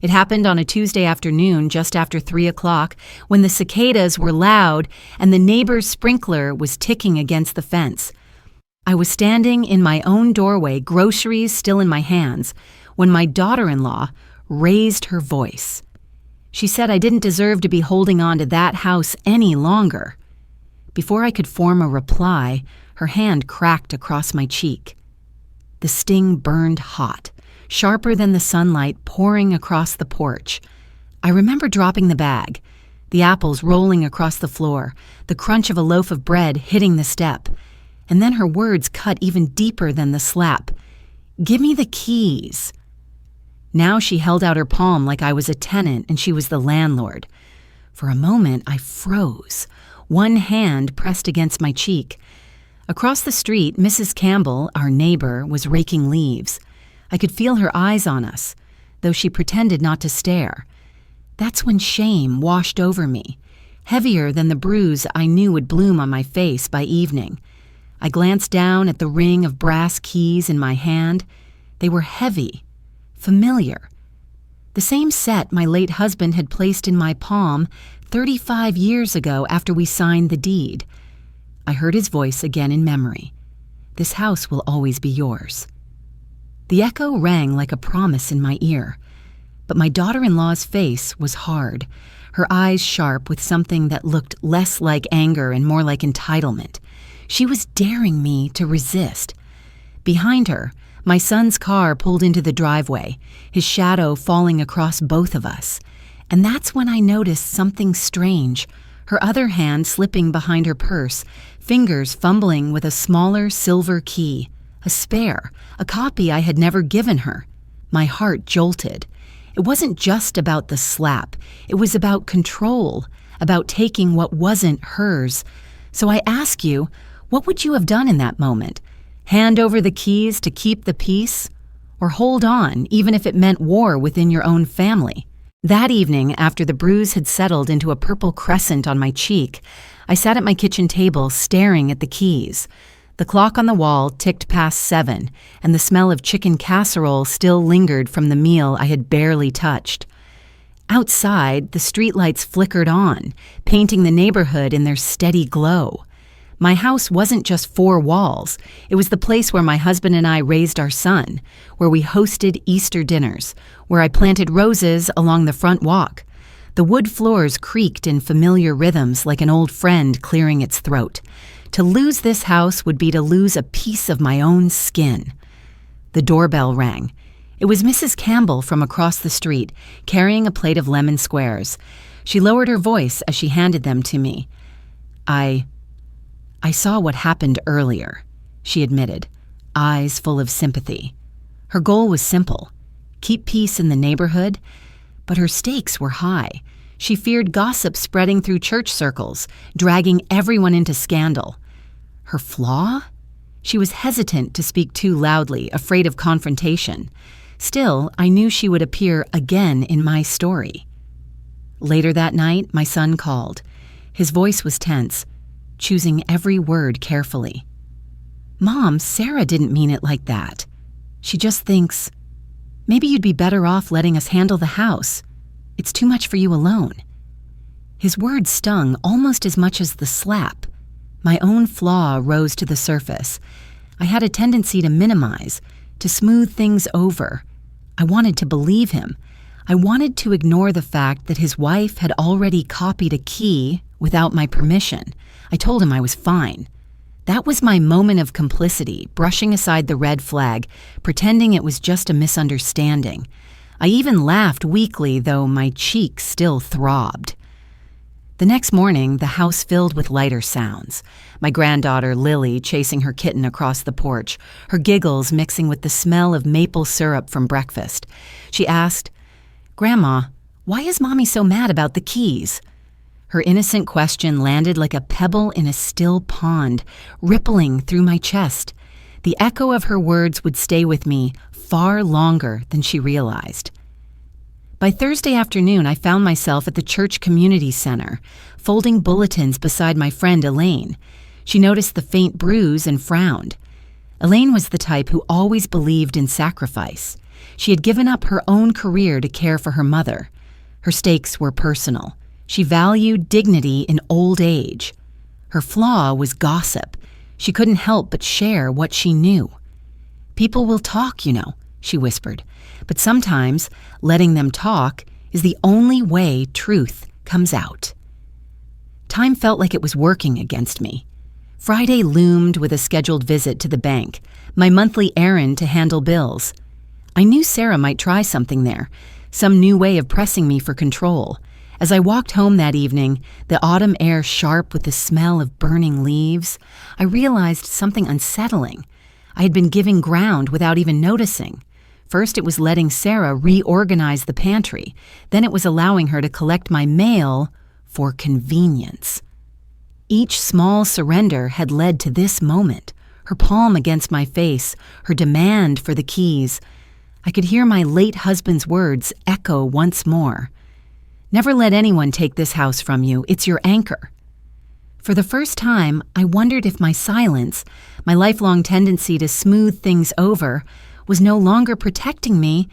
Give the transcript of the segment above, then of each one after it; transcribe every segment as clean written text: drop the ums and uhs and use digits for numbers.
It happened on a Tuesday afternoon just after 3 o'clock when the cicadas were loud and the neighbor's sprinkler was ticking against the fence. I was standing in my own doorway, groceries still in my hands, when my daughter-in-law raised her voice. She said I didn't deserve to be holding on to that house any longer. Before I could form a reply, her hand cracked across my cheek. The sting burned hot, sharper than the sunlight pouring across the porch. I remember dropping the bag, the apples rolling across the floor, the crunch of a loaf of bread hitting the step, and then her words cut even deeper than the slap. "Give me the keys." Now she held out her palm like I was a tenant and she was the landlord. For a moment, I froze, one hand pressed against my cheek. Across the street, Mrs. Campbell, our neighbor, was raking leaves. I could feel her eyes on us, though she pretended not to stare. That's when shame washed over me, heavier than the bruise I knew would bloom on my face by evening. I glanced down at the ring of brass keys in my hand. They were heavy, familiar. The same set my late husband had placed in my palm 35 years ago after we signed the deed. I heard his voice again in memory. "This house will always be yours." The echo rang like a promise in my ear, but my daughter-in-law's face was hard, her eyes sharp with something that looked less like anger and more like entitlement. She was daring me to resist. Behind her, my son's car pulled into the driveway, his shadow falling across both of us. And that's when I noticed something strange, her other hand slipping behind her purse, fingers fumbling with a smaller silver key, a spare, a copy I had never given her. My heart jolted. It wasn't just about the slap. It was about control, about taking what wasn't hers. So I ask you, what would you have done in that moment? Hand over the keys to keep the peace? Or hold on, even if it meant war within your own family? That evening, after the bruise had settled into a purple crescent on my cheek, I sat at my kitchen table staring at the keys. The clock on the wall ticked past 7, and the smell of chicken casserole still lingered from the meal I had barely touched. Outside, the streetlights flickered on, painting the neighborhood in their steady glow. My house wasn't just 4 walls. It was the place where my husband and I raised our son, where we hosted Easter dinners, where I planted roses along the front walk. The wood floors creaked in familiar rhythms like an old friend clearing its throat. To lose this house would be to lose a piece of my own skin. The doorbell rang. It was Mrs. Campbell from across the street, carrying a plate of lemon squares. She lowered her voice as she handed them to me. I saw what happened earlier, she admitted, eyes full of sympathy. Her goal was simple, keep peace in the neighborhood, but her stakes were high. She feared gossip spreading through church circles, dragging everyone into scandal. Her flaw? She was hesitant to speak too loudly, afraid of confrontation. Still, I knew she would appear again in my story. Later that night, my son called. His voice was tense, choosing every word carefully. "Mom, Sarah didn't mean it like that. She just thinks, maybe you'd be better off letting us handle the house. It's too much for you alone." His words stung almost as much as the slap. My own flaw rose to the surface. I had a tendency to minimize, to smooth things over. I wanted to believe him. I wanted to ignore the fact that his wife had already copied a key without my permission. I told him I was fine. That was my moment of complicity, brushing aside the red flag, pretending it was just a misunderstanding. I even laughed weakly, though my cheeks still throbbed. The next morning, the house filled with lighter sounds. My granddaughter, Lily, chasing her kitten across the porch, her giggles mixing with the smell of maple syrup from breakfast. She asked, "Grandma, why is Mommy so mad about the keys?" Her innocent question landed like a pebble in a still pond, rippling through my chest. The echo of her words would stay with me far longer than she realized. By Thursday afternoon, I found myself at the church community center, folding bulletins beside my friend Elaine. She noticed the faint bruise and frowned. Elaine was the type who always believed in sacrifice. She had given up her own career to care for her mother. Her stakes were personal. She valued dignity in old age. Her flaw was gossip. She couldn't help but share what she knew. "People will talk, she whispered. But sometimes letting them talk is the only way truth comes out. Time felt like it was working against me. Friday loomed with a scheduled visit to the bank, my monthly errand to handle bills. I knew Sarah might try something there, some new way of pressing me for control. As I walked home that evening, the autumn air sharp with the smell of burning leaves, I realized something unsettling. I had been giving ground without even noticing. First, it was letting Sarah reorganize the pantry. Then it was allowing her to collect my mail for convenience. Each small surrender had led to this moment, her palm against my face, her demand for the keys. I could hear my late husband's words echo once more. "Never let anyone take this house from you. It's your anchor." For the first time, I wondered if my silence, my lifelong tendency to smooth things over, was no longer protecting me,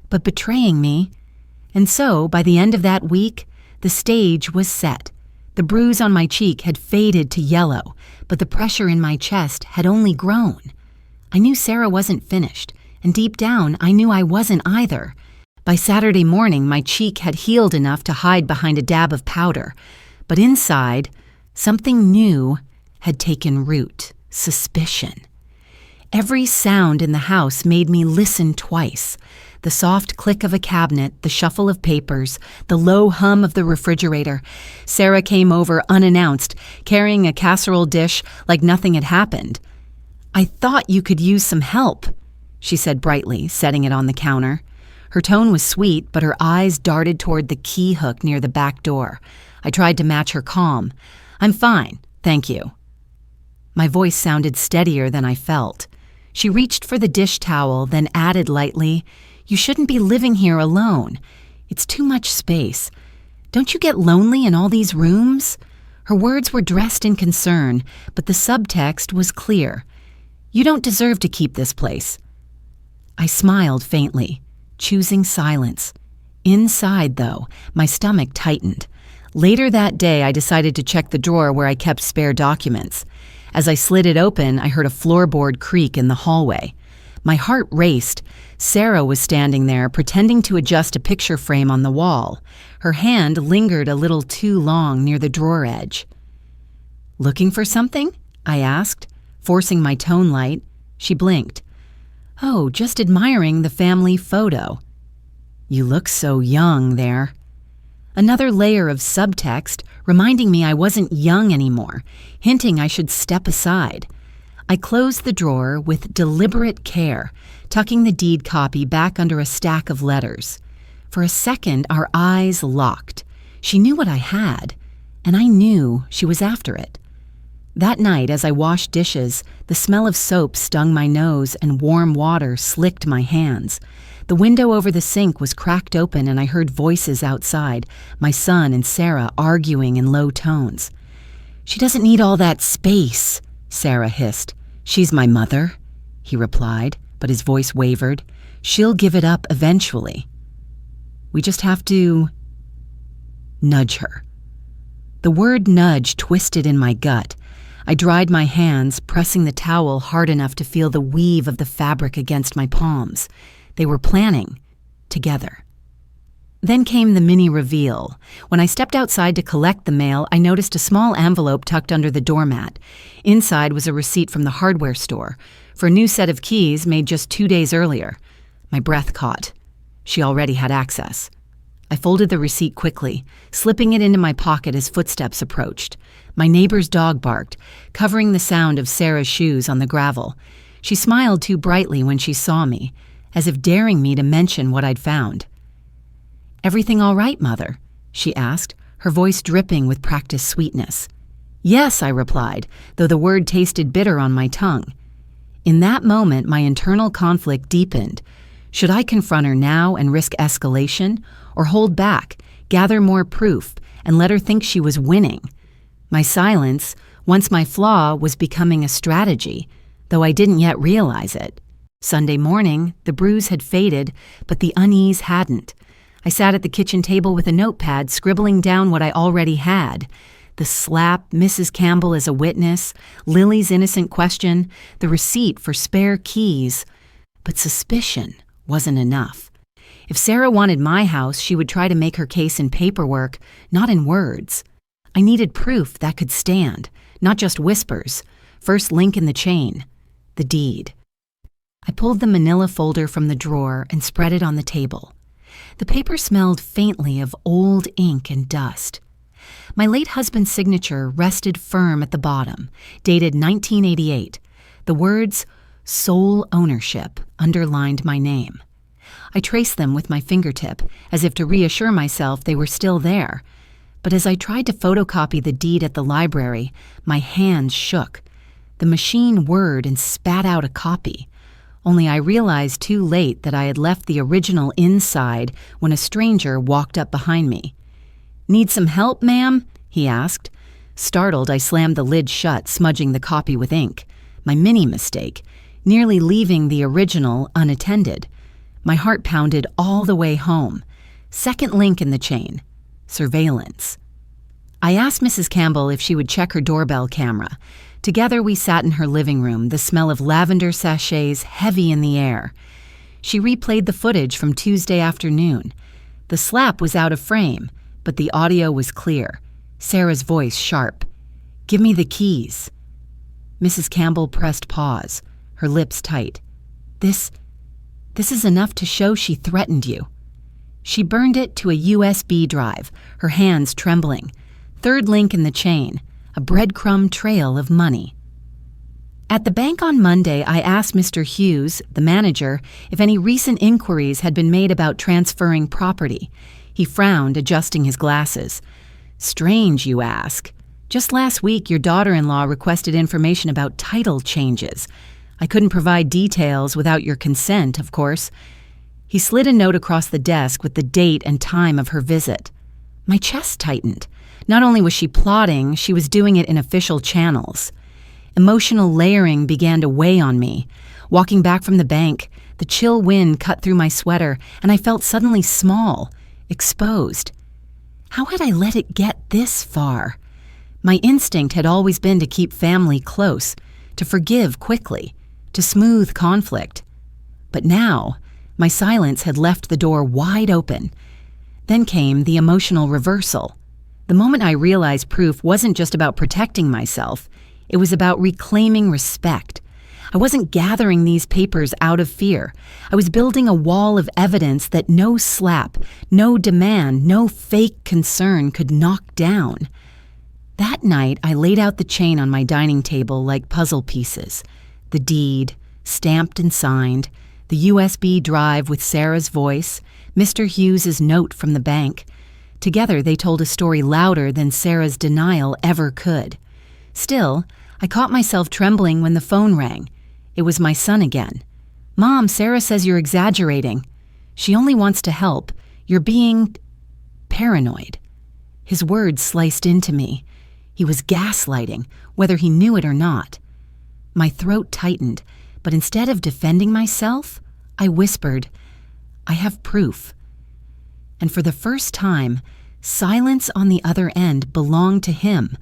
but betraying me. And so, by the end of that week, the stage was set. The bruise on my cheek had faded to yellow, but the pressure in my chest had only grown. I knew Sarah wasn't finished, and deep down, I knew I wasn't either. By Saturday morning, my cheek had healed enough to hide behind a dab of powder, but inside, something new had taken root: suspicion. Every sound in the house made me listen twice. The soft click of a cabinet, the shuffle of papers, the low hum of the refrigerator. Sarah came over unannounced, carrying a casserole dish like nothing had happened. "I thought you could use some help," she said brightly, setting it on the counter. Her tone was sweet, but her eyes darted toward the key hook near the back door. I tried to match her calm. "I'm fine, thank you." My voice sounded steadier than I felt. She reached for the dish towel, then added lightly, "You shouldn't be living here alone. It's too much space. Don't you get lonely in all these rooms?" Her words were dressed in concern, but the subtext was clear. "You don't deserve to keep this place." I smiled faintly, choosing silence. Inside, though, my stomach tightened. Later that day, I decided to check the drawer where I kept spare documents. As I slid it open, I heard a floorboard creak in the hallway. My heart raced. Sarah was standing there, pretending to adjust a picture frame on the wall. Her hand lingered a little too long near the drawer edge. "Looking for something?" I asked, forcing my tone light. She blinked. "Oh, just admiring the family photo." "You look so young there." Another layer of subtext, reminding me I wasn't young anymore, hinting I should step aside. I closed the drawer with deliberate care, tucking the deed copy back under a stack of letters. For a second, our eyes locked. She knew what I had, and I knew she was after it. That night, as I washed dishes, the smell of soap stung my nose and warm water slicked my hands. The window over the sink was cracked open and I heard voices outside, my son and Sarah arguing in low tones. "She doesn't need all that space," Sarah hissed. "She's my mother," he replied, but his voice wavered. "She'll give it up eventually. We just have to nudge her." The word nudge twisted in my gut. I dried my hands, pressing the towel hard enough to feel the weave of the fabric against my palms. They were planning together. Then came the mini reveal. When I stepped outside to collect the mail, I noticed a small envelope tucked under the doormat. Inside was a receipt from the hardware store for a new set of keys made just 2 days earlier. My breath caught. She already had access. I folded the receipt quickly, slipping it into my pocket as footsteps approached. My neighbor's dog barked, covering the sound of Sarah's shoes on the gravel. She smiled too brightly when she saw me, as if daring me to mention what I'd found. "Everything all right, Mother?" she asked, her voice dripping with practiced sweetness. "Yes," I replied, though the word tasted bitter on my tongue. In that moment, my internal conflict deepened. Should I confront her now and risk escalation, or hold back, gather more proof, and let her think she was winning? My silence, once my flaw, was becoming a strategy. though I didn't yet realize it. Sunday morning, the bruise had faded, but the unease hadn't. I sat at the kitchen table with a notepad, scribbling down what I already had. The slap, Mrs. Campbell as a witness, Lily's innocent question, the receipt for spare keys. But suspicion wasn't enough. If Sarah wanted my house, she would try to make her case in paperwork, not in words. I needed proof that could stand, not just whispers. First link in the chain, the deed. I pulled the manila folder from the drawer and spread it on the table. The paper smelled faintly of old ink and dust. My late husband's signature rested firm at the bottom, dated 1988. The words, sole ownership, underlined my name. I traced them with my fingertip, as if to reassure myself they were still there. But as I tried to photocopy the deed at the library, my hands shook. The machine whirred and spat out a copy. Only I realized too late that I had left the original inside when a stranger walked up behind me. "Need some help, ma'am?" he asked. Startled, I slammed the lid shut, smudging the copy with ink. My mini mistake, nearly leaving the original unattended. My heart pounded all the way home. Second link in the chain, surveillance. I asked Mrs. Campbell if she would check her doorbell camera. Together we sat in her living room, the smell of lavender sachets heavy in the air. She replayed the footage from Tuesday afternoon. The slap was out of frame, but the audio was clear. Sarah's voice sharp. "Give me the keys." Mrs. Campbell pressed pause, her lips tight. This is enough to show she threatened you." She burned it to a USB drive, her hands trembling. Third link in the chain, a breadcrumb trail of money. At the bank on Monday, I asked Mr. Hughes, the manager, if any recent inquiries had been made about transferring property. He frowned, adjusting his glasses. "Strange, you ask. Just last week, your daughter-in-law requested information about title changes. I couldn't provide details without your consent, of course." He slid a note across the desk with the date and time of her visit. My chest tightened. Not only was she plotting, she was doing it in official channels. Emotional layering began to weigh on me. Walking back from the bank, the chill wind cut through my sweater, and I felt suddenly small, exposed. How had I let it get this far? My instinct had always been to keep family close, to forgive quickly, to smooth conflict. But now, my silence had left the door wide open. Then came the emotional reversal. The moment I realized proof wasn't just about protecting myself, it was about reclaiming respect. I wasn't gathering these papers out of fear. I was building a wall of evidence that no slap, no demand, no fake concern could knock down. That night, I laid out the chain on my dining table like puzzle pieces. The deed, stamped and signed, the USB drive with Sarah's voice, Mr. Hughes's note from the bank. Together, they told a story louder than Sarah's denial ever could. Still, I caught myself trembling when the phone rang. It was my son again. "Mom, Sarah says you're exaggerating. She only wants to help. You're being paranoid." His words sliced into me. He was gaslighting, whether he knew it or not. My throat tightened, but instead of defending myself, I whispered, "I have proof." And for the first time, silence on the other end belonged to him,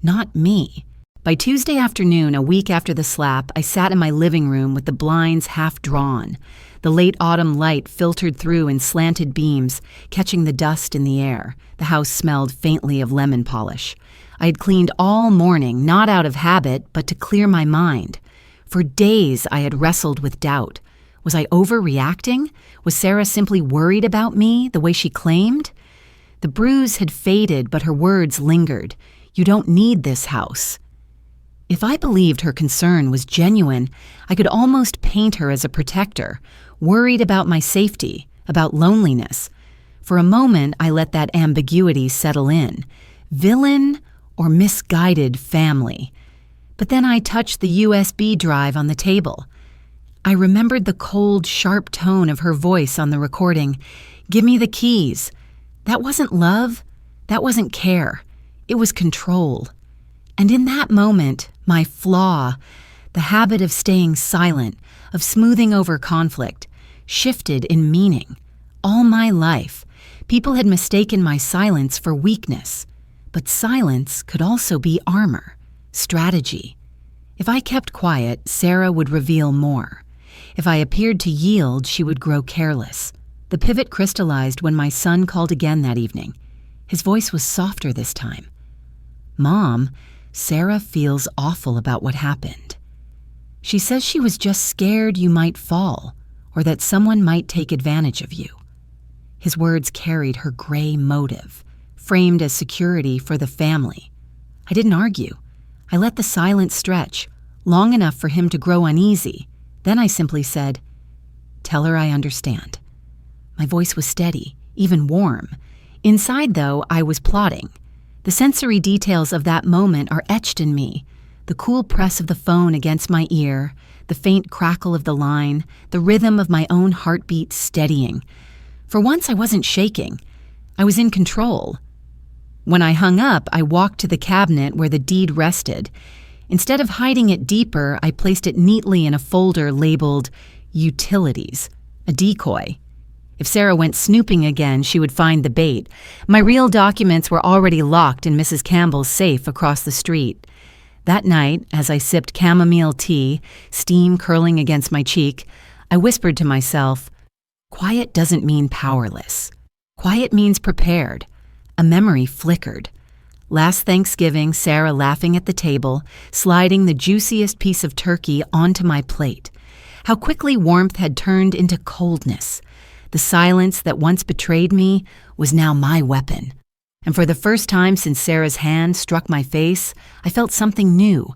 not me. By Tuesday afternoon, a week after the slap, I sat in my living room with the blinds half drawn. The late autumn light filtered through in slanted beams, catching the dust in the air. The house smelled faintly of lemon polish. I had cleaned all morning, not out of habit, but to clear my mind. For days, I had wrestled with doubt. Was I overreacting? Was Sarah simply worried about me the way she claimed? The bruise had faded, but her words lingered. "You don't need this house." If I believed her concern was genuine, I could almost paint her as a protector, worried about my safety, about loneliness. For a moment, I let that ambiguity settle in. Villain or misguided family? But then I touched the USB drive on the table. I remembered the cold, sharp tone of her voice on the recording. "Give me the keys." That wasn't love. That wasn't care. It was control. And in that moment, my flaw, The habit of staying silent, of smoothing over conflict, shifted in meaning. All my life, people had mistaken my silence for weakness. But silence could also be armor, strategy. If I kept quiet, Sarah would reveal more. If I appeared to yield, she would grow careless. The pivot crystallized when my son called again that evening. His voice was softer this time. "Mom, Sarah feels awful about what happened. She says she was just scared you might fall, or that someone might take advantage of you." His words carried her gray motive, framed as security for the family. I didn't argue. I let the silence stretch, long enough for him to grow uneasy. Then I simply said, "Tell her I understand." My voice was steady, even warm. Inside, though, I was plotting. The sensory details of that moment are etched in me. The cool press of the phone against my ear, the faint crackle of the line, the rhythm of my own heartbeat steadying. For once, I wasn't shaking. I was in control. When I hung up, I walked to the cabinet where the deed rested. Instead of hiding it deeper, I placed it neatly in a folder labeled Utilities, a decoy. If Sarah went snooping again, she would find the bait. My real documents were already locked in Mrs. Campbell's safe across the street. That night, as I sipped chamomile tea, steam curling against my cheek, I whispered to myself, "Quiet doesn't mean powerless. Quiet means prepared." A memory flickered. Last Thanksgiving, Sarah laughing at the table, sliding the juiciest piece of turkey onto my plate. How quickly warmth had turned into coldness. The silence that once betrayed me was now my weapon. And for the first time since Sarah's hand struck my face, I felt something new,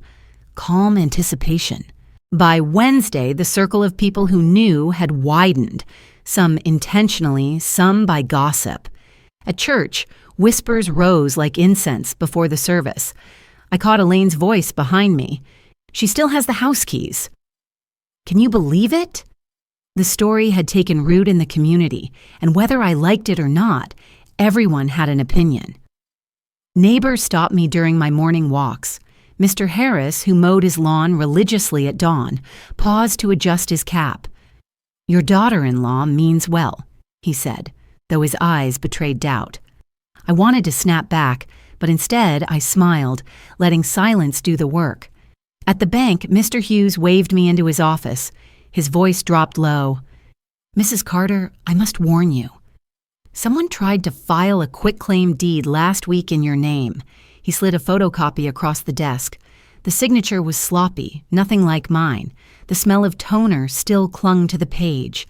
calm anticipation. By Wednesday, the circle of people who knew had widened, some intentionally, some by gossip. At church, whispers rose like incense before the service. I caught Elaine's voice behind me. "She still has the house keys." Can you believe it? The story had taken root in the community, and whether I liked it or not, everyone had an opinion. Neighbors stopped me during my morning walks. Mr. Harris, who mowed his lawn religiously at dawn, paused to adjust his cap. "Your daughter-in-law means well," he said, though his eyes betrayed doubt. I wanted to snap back, but instead I smiled, letting silence do the work. At the bank, Mr. Hughes waved me into his office. His voice dropped low. "Mrs. Carter, I must warn you. Someone tried to file a quitclaim deed last week in your name." He slid a photocopy across the desk. The signature was sloppy, nothing like mine. The smell of toner still clung to the page.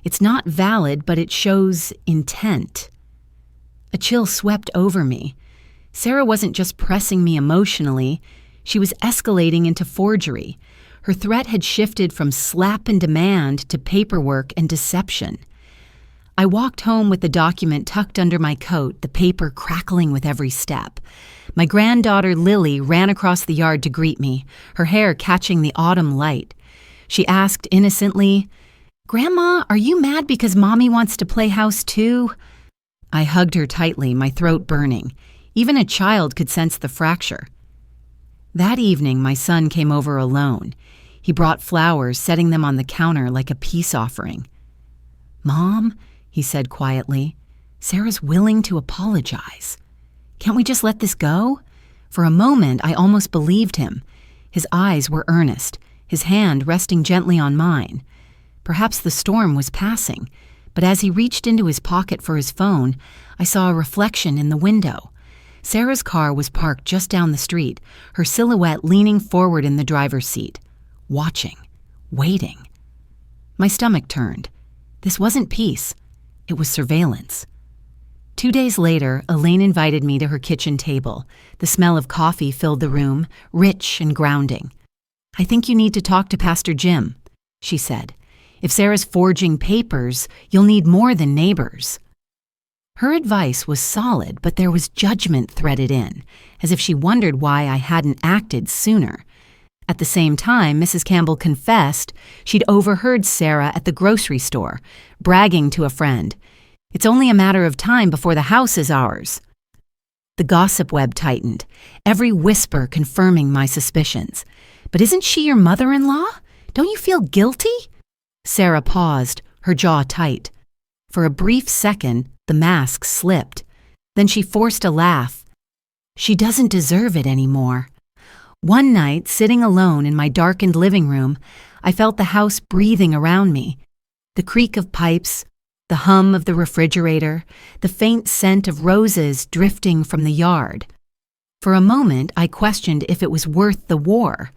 "It's not valid, but it shows intent." A chill swept over me. Sarah wasn't just pressing me emotionally. She was escalating into forgery. Her threat had shifted from slap and demand to paperwork and deception. I walked home with the document tucked under my coat, the paper crackling with every step. My granddaughter Lily ran across the yard to greet me, her hair catching the autumn light. She asked innocently, "Grandma, are you mad because Mommy wants to play house too?" I hugged her tightly, my throat burning. Even a child could sense the fracture. That evening, my son came over alone. He brought flowers, setting them on the counter like a peace offering. "Mom," he said quietly, "Sarah's willing to apologize. Can't we just let this go?" For a moment, I almost believed him. His eyes were earnest, his hand resting gently on mine. Perhaps the storm was passing, but as he reached into his pocket for his phone, I saw a reflection in the window. Sarah's car was parked just down the street, her silhouette leaning forward in the driver's seat, watching, waiting. My stomach turned. This wasn't peace. It was surveillance. 2 days later, Elaine invited me to her kitchen table. The smell of coffee filled the room, rich and grounding. "I think you need to talk to Pastor Jim," she said. "If Sarah's forging papers, you'll need more than neighbors." Her advice was solid, but there was judgment threaded in, as if she wondered why I hadn't acted sooner. At the same time, Mrs. Campbell confessed she'd overheard Sarah at the grocery store, bragging to a friend, "It's only a matter of time before the house is ours." The gossip web tightened, every whisper confirming my suspicions. But isn't she your mother-in-law? Don't you feel guilty? Sarah paused, her jaw tight. For a brief second, the mask slipped. Then she forced a laugh. She doesn't deserve it anymore. One night, sitting alone in my darkened living room, I felt the house breathing around me. The creak of pipes, the hum of the refrigerator, the faint scent of roses drifting from the yard. For a moment, I questioned if it was worth the war.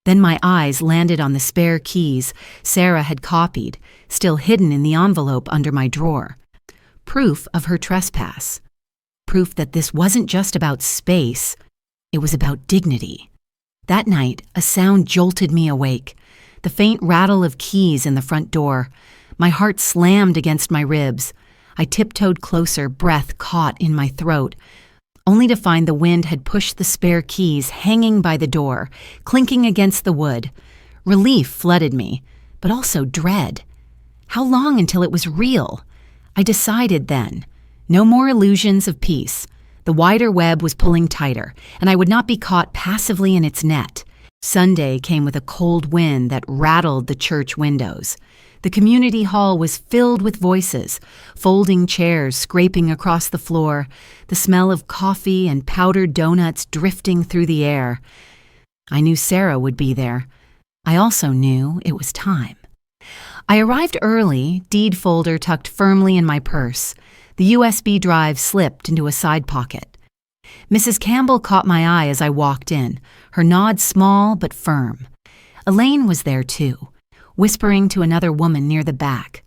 Then my eyes landed on the spare keys Sarah had copied, still hidden in the envelope under my drawer. Proof of her trespass. Proof that this wasn't just about space, it was about dignity. That night, a sound jolted me awake. The faint rattle of keys in the front door. My heart slammed against my ribs. I tiptoed closer, breath caught in my throat, only to find the wind had pushed the spare keys hanging by the door, clinking against the wood. Relief flooded me, but also dread. How long until it was real? I decided then. No more illusions of peace. The wider web was pulling tighter, and I would not be caught passively in its net. Sunday came with a cold wind that rattled the church windows. The community hall was filled with voices, folding chairs scraping across the floor, the smell of coffee and powdered donuts drifting through the air. I knew Sarah would be there. I also knew it was time. I arrived early, deed folder tucked firmly in my purse. The USB drive slipped into a side pocket. Mrs. Campbell caught my eye as I walked in, her nod small but firm. Elaine was there too, whispering to another woman near the back.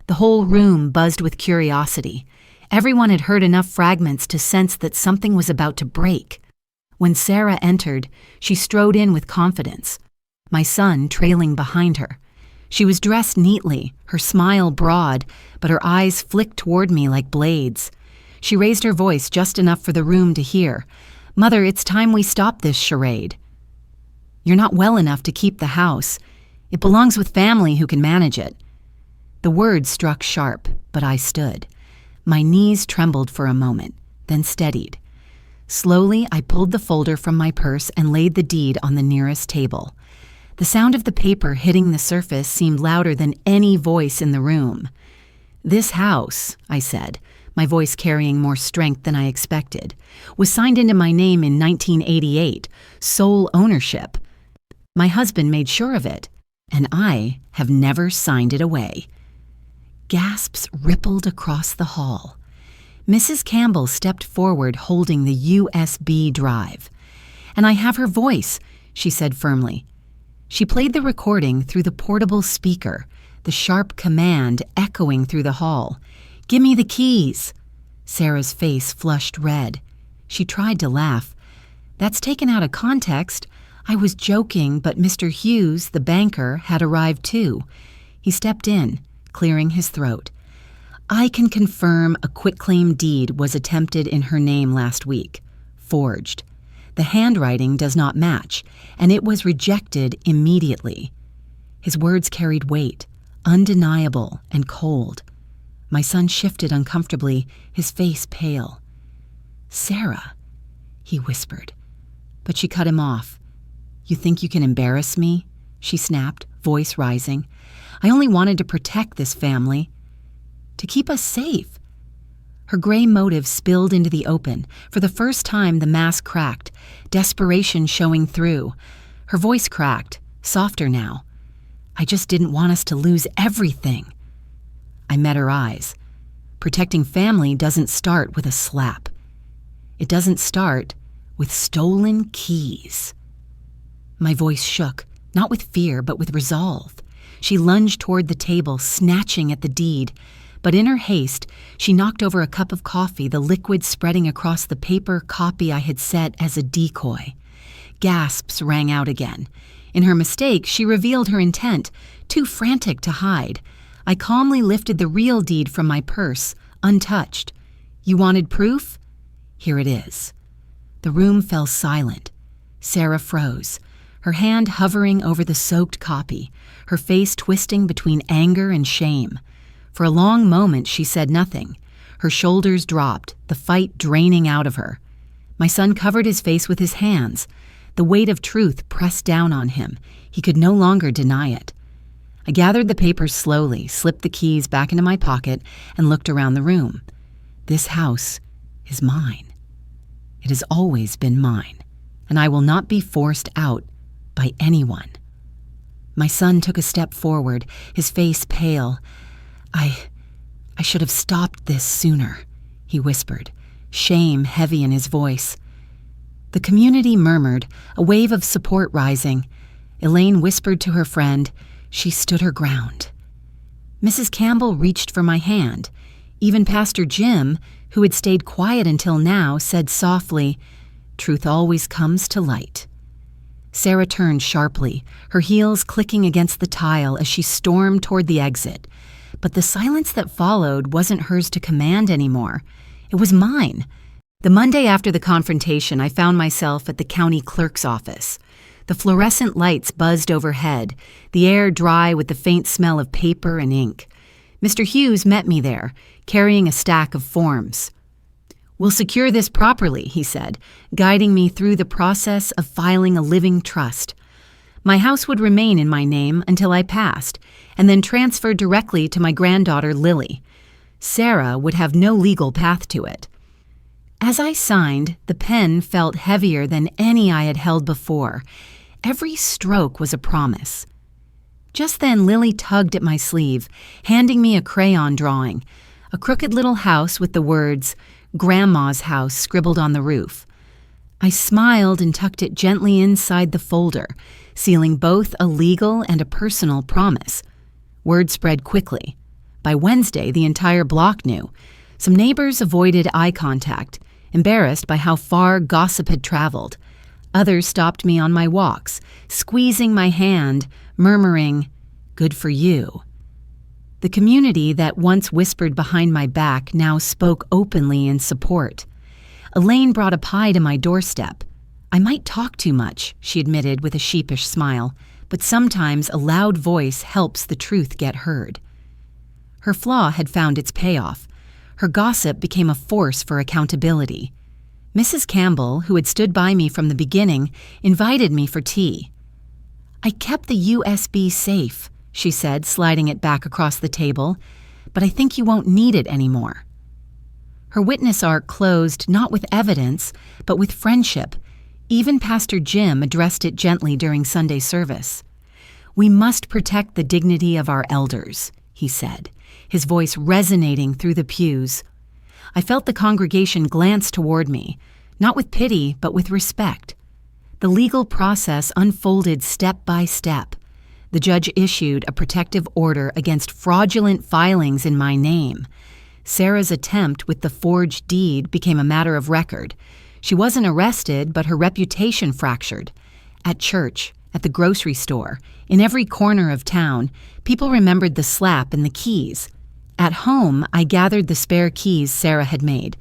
The whole room buzzed with curiosity. Everyone had heard enough fragments to sense that something was about to break. When Sarah entered, she strode in with confidence, my son trailing behind her. She was dressed neatly, her smile broad, but her eyes flicked toward me like blades. She raised her voice just enough for the room to hear. "Mother, it's time we stop this charade. You're not well enough to keep the house. It belongs with family who can manage it." The words struck sharp, but I stood. My knees trembled for a moment, then steadied. Slowly, I pulled the folder from my purse and laid the deed on the nearest table. The sound of the paper hitting the surface seemed louder than any voice in the room. "This house," I said, my voice carrying more strength than I expected, "was signed into my name in 1988, sole ownership. My husband made sure of it, and I have never signed it away." Gasps rippled across the hall. Mrs. Campbell stepped forward holding the USB drive. "And I have her voice," she said firmly. She played the recording through the portable speaker, the sharp command echoing through the hall. "Give me the keys." Sarah's face flushed red. She tried to laugh. "That's taken out of context. I was joking, but Mr. Hughes, the banker, had arrived too." He stepped in, clearing his throat. "I can confirm a quitclaim deed was attempted in her name last week. Forged. The handwriting does not match, and it was rejected immediately." His words carried weight, undeniable and cold. My son shifted uncomfortably, his face pale. "Sarah," he whispered, but she cut him off. "You think you can embarrass me?" she snapped, voice rising. "I only wanted to protect this family, to keep us safe." Her gray motive spilled into the open. For the first time, the mask cracked, desperation showing through. Her voice cracked, softer now. "I just didn't want us to lose everything." I met her eyes. Protecting family doesn't start with a slap. It doesn't start with stolen keys. My voice shook, not with fear, but with resolve. She lunged toward the table, snatching at the deed. But in her haste, she knocked over a cup of coffee, the liquid spreading across the paper copy I had set as a decoy. Gasps rang out again. In her mistake, she revealed her intent, too frantic to hide. I calmly lifted the real deed from my purse, untouched. "You wanted proof? Here it is." The room fell silent. Sarah froze, her hand hovering over the soaked copy, her face twisting between anger and shame. For a long moment, she said nothing. Her shoulders dropped, the fight draining out of her. My son covered his face with his hands. The weight of truth pressed down on him. He could no longer deny it. I gathered the papers slowly, slipped the keys back into my pocket, and looked around the room. This house is mine. It has always been mine, and I will not be forced out by anyone. My son took a step forward, his face pale. I should have stopped this sooner, he whispered, shame heavy in his voice. The community murmured, a wave of support rising. Elaine whispered to her friend. She stood her ground. Mrs. Campbell reached for my hand. Even Pastor Jim, who had stayed quiet until now, said softly, "Truth always comes to light." Sarah turned sharply, her heels clicking against the tile as she stormed toward the exit. But the silence that followed wasn't hers to command anymore. It was mine. The Monday after the confrontation, I found myself at the county clerk's office. The fluorescent lights buzzed overhead, the air dry with the faint smell of paper and ink. Mr. Hughes met me there, carrying a stack of forms. "We'll secure this properly," he said, guiding me through the process of filing a living trust. My house would remain in my name until I passed, and then transfer directly to my granddaughter Lily. Sarah would have no legal path to it. As I signed, the pen felt heavier than any I had held before. Every stroke was a promise. Just then, Lily tugged at my sleeve, handing me a crayon drawing, a crooked little house with the words, "Grandma's house," scribbled on the roof. I smiled and tucked it gently inside the folder, sealing both a legal and a personal promise. Word spread quickly. By Wednesday, the entire block knew. Some neighbors avoided eye contact, embarrassed by how far gossip had traveled. Others stopped me on my walks, squeezing my hand, murmuring, "Good for you." The community that once whispered behind my back now spoke openly in support. Elaine brought a pie to my doorstep. "I might talk too much," she admitted with a sheepish smile, "but sometimes a loud voice helps the truth get heard." Her flaw had found its payoff. Her gossip became a force for accountability. Mrs. Campbell, who had stood by me from the beginning, invited me for tea. "I kept the USB safe," she said, sliding it back across the table, "but I think you won't need it anymore." Her witness arc closed not with evidence, but with friendship. Even Pastor Jim addressed it gently during Sunday service. "We must protect the dignity of our elders," he said, his voice resonating through the pews. I felt the congregation glance toward me, not with pity, but with respect. The legal process unfolded step by step. The judge issued a protective order against fraudulent filings in my name. Sarah's attempt with the forged deed became a matter of record. She wasn't arrested, but her reputation fractured. At church, at the grocery store, in every corner of town, people remembered the slap and the keys. At home, I gathered the spare keys Sarah had made.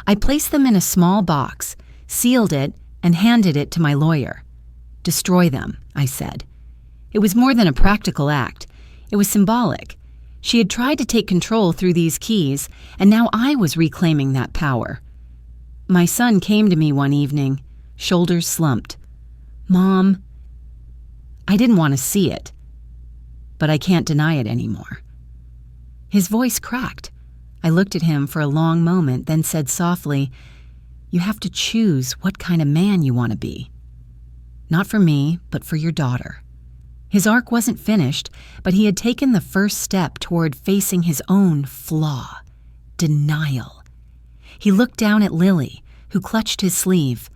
I placed them in a small box, sealed it, and handed it to my lawyer. "Destroy them," I said. It was more than a practical act. It was symbolic. She had tried to take control through these keys, and now I was reclaiming that power. My son came to me one evening, shoulders slumped. "Mom," I didn't want to see it, but I can't deny it anymore. His voice cracked. I looked at him for a long moment, then said softly, "You have to choose what kind of man you want to be. Not for me, but for your daughter." His arc wasn't finished, but he had taken the first step toward facing his own flaw, denial. He looked down at Lily, who clutched his sleeve.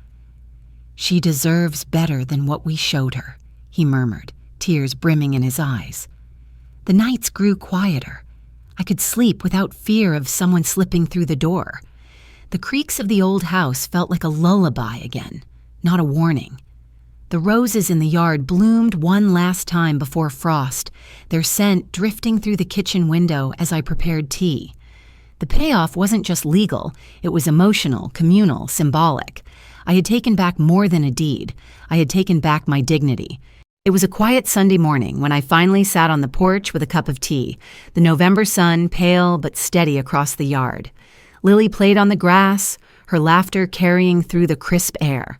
"She deserves better than what we showed her," he murmured, tears brimming in his eyes. The nights grew quieter. I could sleep without fear of someone slipping through the door. The creaks of the old house felt like a lullaby again, not a warning. The roses in the yard bloomed one last time before frost, their scent drifting through the kitchen window as I prepared tea. The payoff wasn't just legal, it was emotional, communal, symbolic. I had taken back more than a deed. I had taken back my dignity. It was a quiet Sunday morning when I finally sat on the porch with a cup of tea, the November sun pale but steady across the yard. Lily played on the grass, her laughter carrying through the crisp air.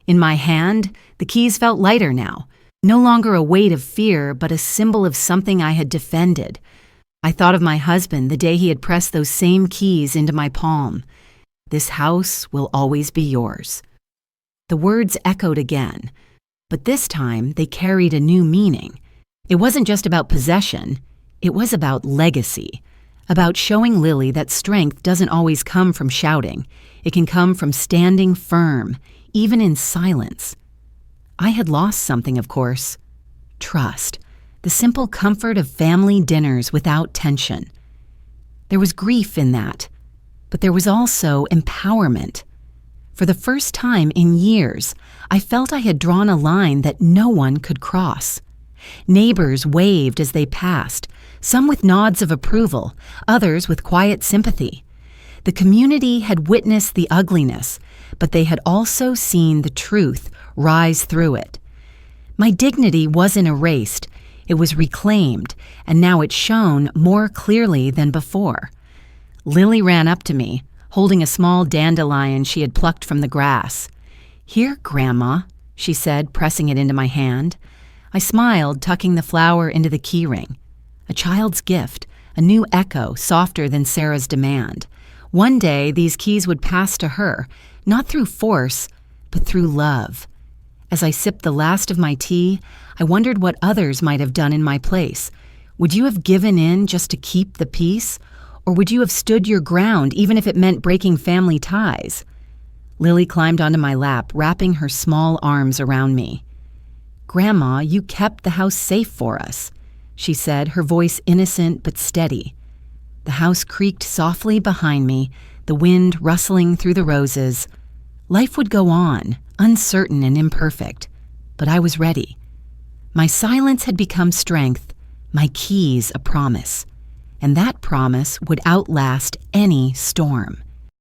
In my hand, the keys felt lighter now, no longer a weight of fear, but a symbol of something I had defended. I thought of my husband the day he had pressed those same keys into my palm. "This house will always be yours." The words echoed again, but this time they carried a new meaning. It wasn't just about possession, it was about legacy, about showing Lily that strength doesn't always come from shouting. It can come from standing firm, even in silence. I had lost something, of course. Trust, the simple comfort of family dinners without tension. There was grief in that, but there was also empowerment. For the first time in years, I felt I had drawn a line that no one could cross. Neighbors waved as they passed, some with nods of approval, others with quiet sympathy. The community had witnessed the ugliness, but they had also seen the truth rise through it. My dignity wasn't erased, it was reclaimed, and now it shone more clearly than before. Lily ran up to me, holding a small dandelion she had plucked from the grass. "Here, Grandma," she said, pressing it into my hand. I smiled, tucking the flower into the keyring. A child's gift, a new echo softer than Sarah's demand. One day, these keys would pass to her, not through force, but through love. As I sipped the last of my tea, I wondered what others might have done in my place. Would you have given in just to keep the peace? Or would you have stood your ground even if it meant breaking family ties? Lily climbed onto my lap, wrapping her small arms around me. "Grandma, you kept the house safe for us," she said, her voice innocent but steady. The house creaked softly behind me, the wind rustling through the roses. Life would go on, uncertain and imperfect, but I was ready. My silence had become strength, my keys a promise, and that promise would outlast any storm.